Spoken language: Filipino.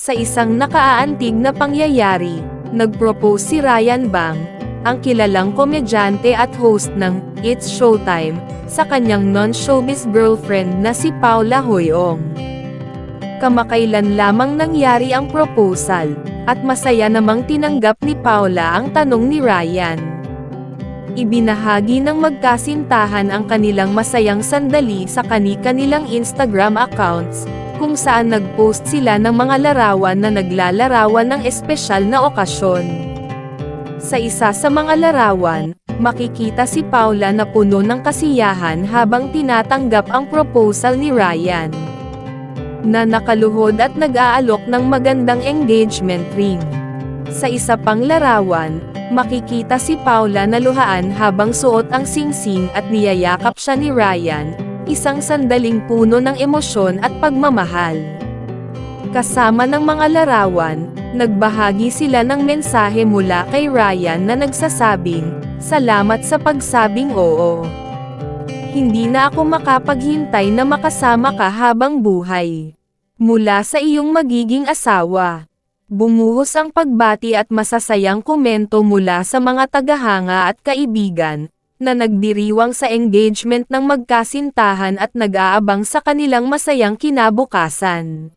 Sa isang nakaaantig na pangyayari, nag-propose si Ryan Bang, ang kilalang komedyante at host ng It's Showtime, sa kanyang non-showbiz girlfriend na si Paula Hoyong. Kamakailan lamang nangyari ang proposal, at masaya namang tinanggap ni Paula ang tanong ni Ryan. Ibinahagi ng magkasintahan ang kanilang masayang sandali sa kani-kanilang Instagram accounts, kung saan nag-post sila ng mga larawan na naglalarawan ng espesyal na okasyon. Sa isa sa mga larawan, makikita si Paula na puno ng kasiyahan habang tinatanggap ang proposal ni Ryan, na nakaluhod at nag-aalok ng magandang engagement ring. Sa isa pang larawan, makikita si Paula na luhaan habang suot ang singsing at niyayakap siya ni Ryan, isang sandaling puno ng emosyon at pagmamahal. Kasama ng mga larawan, nagbahagi sila ng mensahe mula kay Ryan na nagsasabing, "Salamat sa pagsabing oo. Hindi na ako makapaghintay na makasama ka habang buhay. Mula sa iyong magiging asawa." Bumuhos ang pagbati at masasayang komento mula sa mga tagahanga at kaibigan, na nagdiriwang sa engagement ng magkasintahan at nag-aabang sa kanilang masayang kinabukasan.